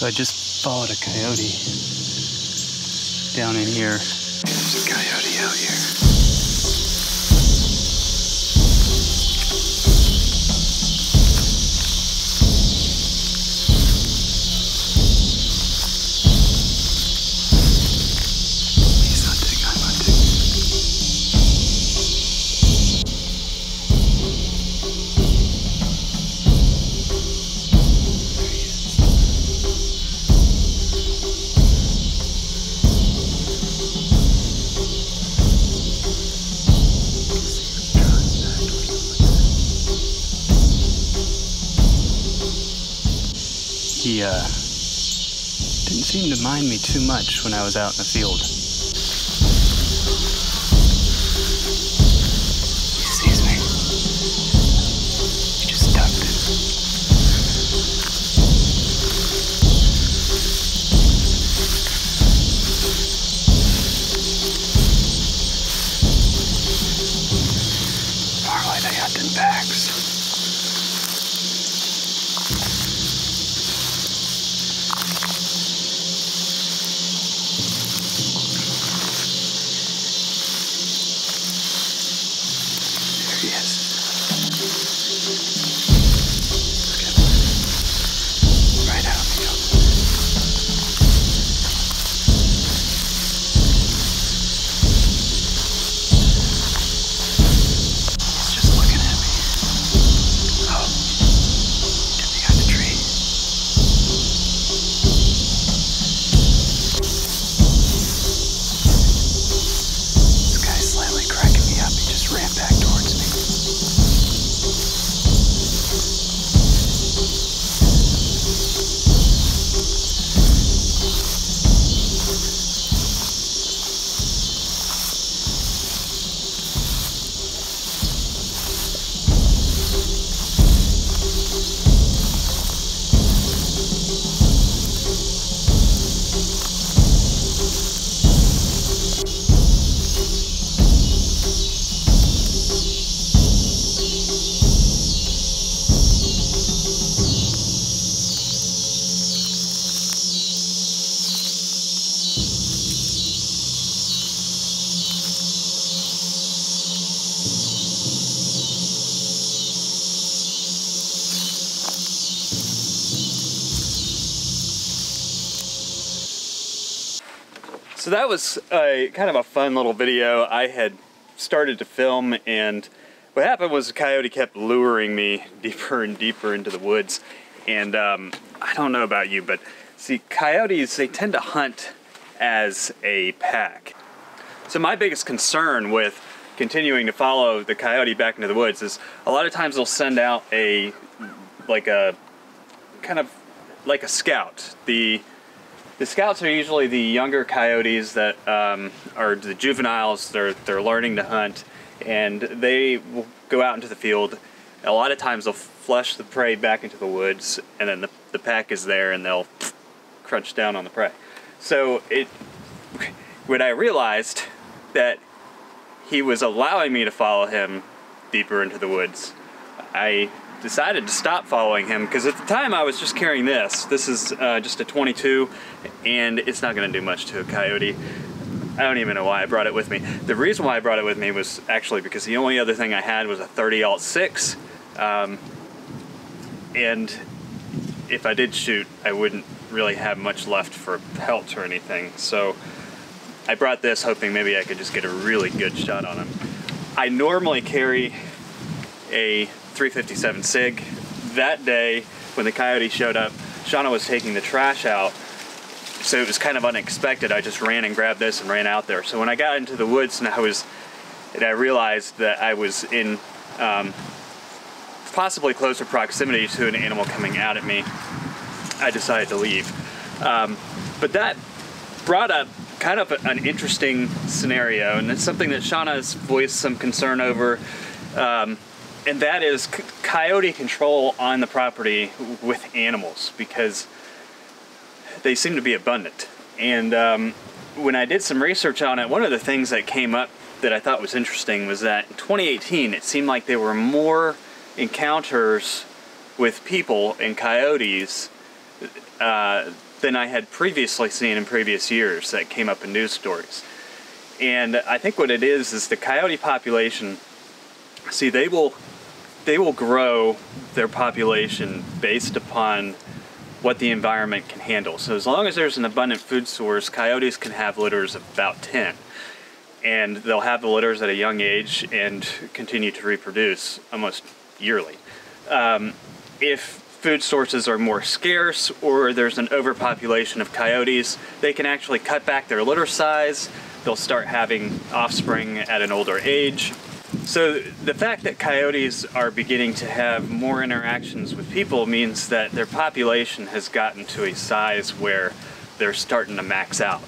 So I just followed a coyote down in here. There's a coyote out here. He's hunting, I'm hunting. There he is. He didn't seem to mind me too much when I was out in the field. He sees me. He just ducked it. Normally they hunt in packs. So that was a kind of a fun little video I had started to film, and what happened was the coyote kept luring me deeper and deeper into the woods. And I don't know about you, but see, coyotes, they tend to hunt as a pack. So my biggest concern with continuing to follow the coyote back into the woods is a lot of times they'll send out a kind of like a scout. The scouts are usually the younger coyotes that are the juveniles. They're learning to hunt, and they will go out into the field. A lot of times they'll flush the prey back into the woods, and then the pack is there, and they'll crunch down on the prey. So when I realized that he was allowing me to follow him deeper into the woods, I decided to stop following him, because at the time I was just carrying this. This is just a 22, and it's not going to do much to a coyote. I don't even know why I brought it with me. The reason why I brought it with me was actually because the only other thing I had was a 30-06, and if I did shoot, I wouldn't really have much left for pelt or anything. So I brought this hoping maybe I could just get a really good shot on him. I normally carry a 357 SIG. That day, when the coyote showed up, Shauna was taking the trash out, so it was kind of unexpected. I just ran and grabbed this and ran out there. So when I got into the woods and I realized that I was in possibly closer proximity to an animal coming out at me, I decided to leave. But that brought up kind of an interesting scenario, and it's something that Shauna has voiced some concern over. And that is coyote control on the property with animals, because they seem to be abundant. And when I did some research on it, one of the things that came up that I thought was interesting was that in 2018, it seemed like there were more encounters with people and coyotes than I had previously seen in previous years that came up in news stories. And I think what it is the coyote population, see, they will grow their population based upon what the environment can handle. So as long as there's an abundant food source, coyotes can have litters of about 10. And they'll have the litters at a young age and continue to reproduce almost yearly. If food sources are more scarce or there's an overpopulation of coyotes, they can actually cut back their litter size. They'll start having offspring at an older age. So the fact that coyotes are beginning to have more interactions with people means that their population has gotten to a size where they're starting to max out.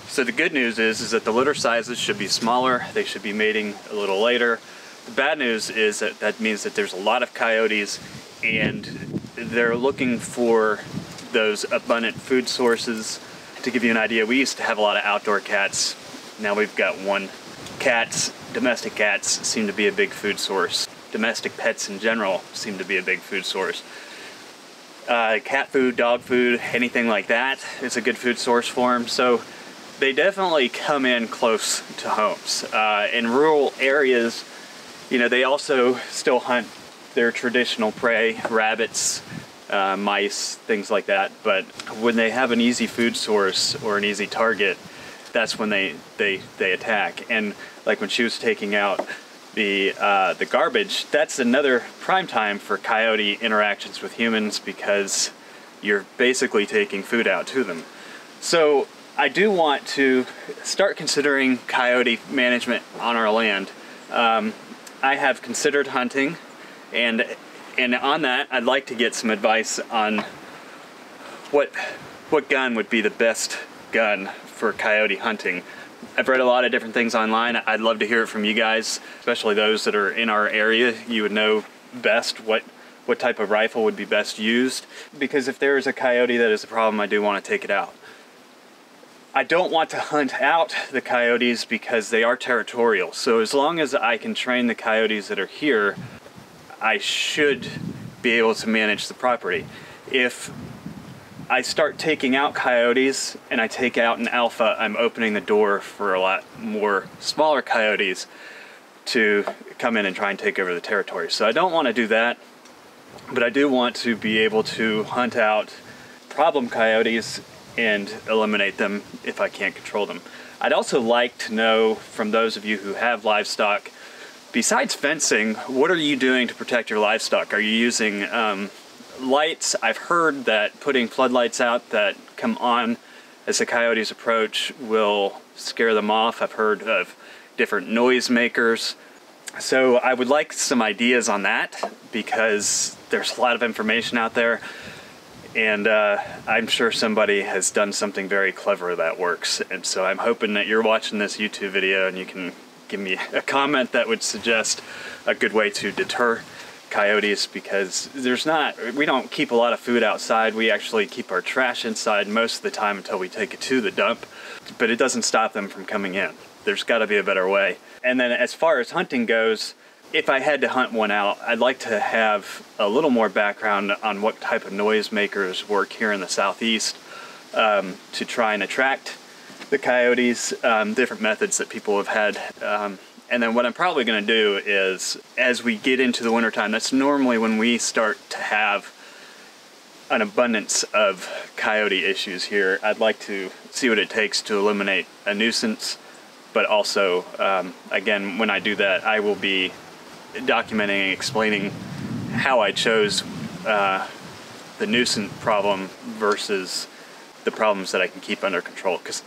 So the good news is that the litter sizes should be smaller. They should be mating a little later. The bad news is that means that there's a lot of coyotes and they're looking for those abundant food sources. To give you an idea, we used to have a lot of outdoor cats. Now we've got one. Cats, domestic cats, seem to be a big food source. Domestic pets in general seem to be a big food source. Cat food, dog food, anything like that is a good food source for them. So they definitely come in close to homes. In rural areas, you know, they also still hunt their traditional prey, rabbits, mice, things like that. But when they have an easy food source or an easy target, that's when they attack. And like when she was taking out the garbage, that's another prime time for coyote interactions with humans because you're basically taking food out to them. So I do want to start considering coyote management on our land. I have considered hunting, and on that, I'd like to get some advice on what gun would be the best gun for coyote hunting. I've read a lot of different things online. I'd love to hear it from you guys, especially those that are in our area. You would know best what type of rifle would be best used, because if there is a coyote that is a problem, I do want to take it out. I don't want to hunt out the coyotes because they are territorial. So as long as I can train the coyotes that are here, I should be able to manage the property. If I start taking out coyotes and I take out an alpha, I'm opening the door for a lot more smaller coyotes to come in and try and take over the territory. So I don't want to do that, but I do want to be able to hunt out problem coyotes and eliminate them if I can't control them. I'd also like to know from those of you who have livestock, besides fencing, what are you doing to protect your livestock? Are you using lights? I've heard that putting floodlights out that come on as the coyotes approach will scare them off. I've heard of different noise makers. So I would like some ideas on that because there's a lot of information out there. And I'm sure somebody has done something very clever that works. And so I'm hoping that you're watching this YouTube video and you can give me a comment that would suggest a good way to deter coyotes, because we don't keep a lot of food outside. We actually keep our trash inside most of the time until we take it to the dump. But it doesn't stop them from coming in. There's got to be a better way. And then as far as hunting goes, if I had to hunt one out, I'd like to have a little more background on what type of noise makers work here in the southeast to try and attract the coyotes, different methods that people have had. And then what I'm probably going to do is, as we get into the wintertime, that's normally when we start to have an abundance of coyote issues here. I'd like to see what it takes to eliminate a nuisance, but also, again, when I do that, I will be documenting and explaining how I chose the nuisance problem versus the problems that I can keep under control. Because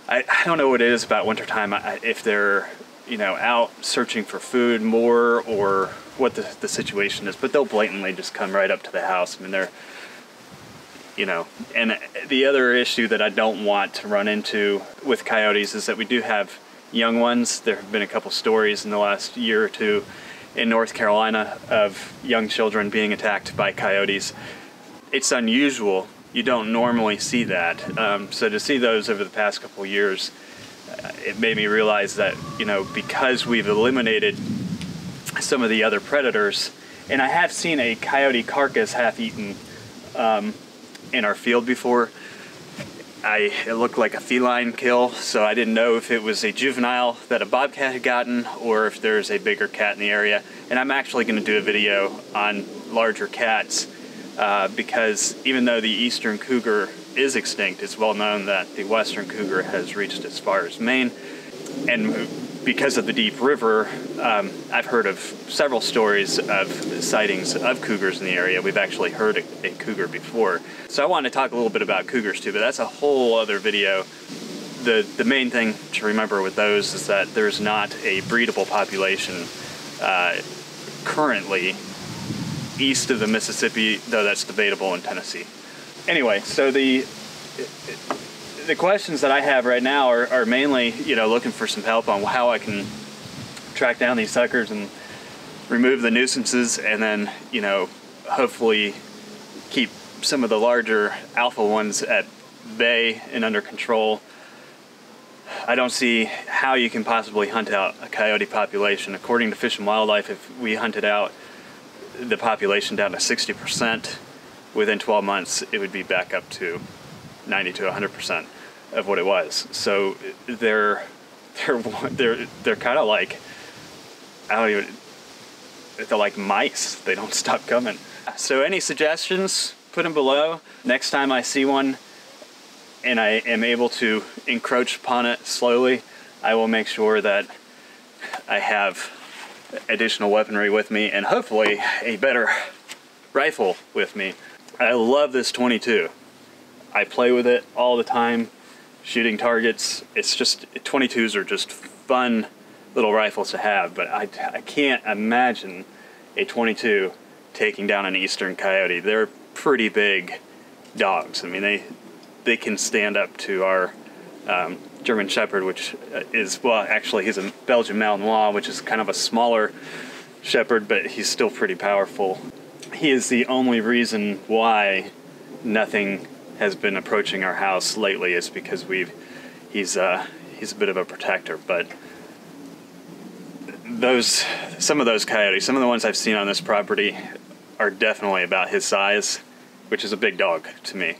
I don't know what it is about wintertime, if they're out searching for food more or what the situation is, but they'll blatantly just come right up to the house. I mean, they're, and the other issue that I don't want to run into with coyotes is that we do have young ones. There have been a couple stories in the last year or two in North Carolina of young children being attacked by coyotes. It's unusual. You don't normally see that. So to see those over the past couple years, it made me realize that, because we've eliminated some of the other predators, and I have seen a coyote carcass half eaten in our field before. It looked like a feline kill, so I didn't know if it was a juvenile that a bobcat had gotten or if there's a bigger cat in the area. And I'm actually going to do a video on larger cats because even though the eastern cougar is extinct, it's well known that the western cougar has reached as far as Maine. And because of the deep river, I've heard of several stories of sightings of cougars in the area. We've actually heard a cougar before. So I want to talk a little bit about cougars too, but that's a whole other video. The main thing to remember with those is that there's not a breedable population currently east of the Mississippi, though that's debatable in Tennessee. Anyway, so the questions that I have right now are mainly, looking for some help on how I can track down these suckers and remove the nuisances, and then, hopefully keep some of the larger alpha ones at bay and under control. I don't see how you can possibly hunt out a coyote population. According to Fish and Wildlife, if we hunted out the population down to 60%, within 12 months, it would be back up to 90 to 100% of what it was. So they're kind of like, they're like mice. They don't stop coming. So any suggestions, put them below. Next time I see one and I am able to encroach upon it slowly, I will make sure that I have additional weaponry with me and hopefully a better rifle with me. I love this 22. I play with it all the time, shooting targets. It's just, 22s are just fun little rifles to have, but I can't imagine a 22 taking down an eastern coyote. They're pretty big dogs. I mean, they can stand up to our German Shepherd, which is, well, actually he's a Belgian Malinois, which is kind of a smaller shepherd, but he's still pretty powerful. He is the only reason why nothing has been approaching our house lately, is because he's a bit of a protector. But some of those coyotes, some of the ones I've seen on this property, are definitely about his size, which is a big dog to me.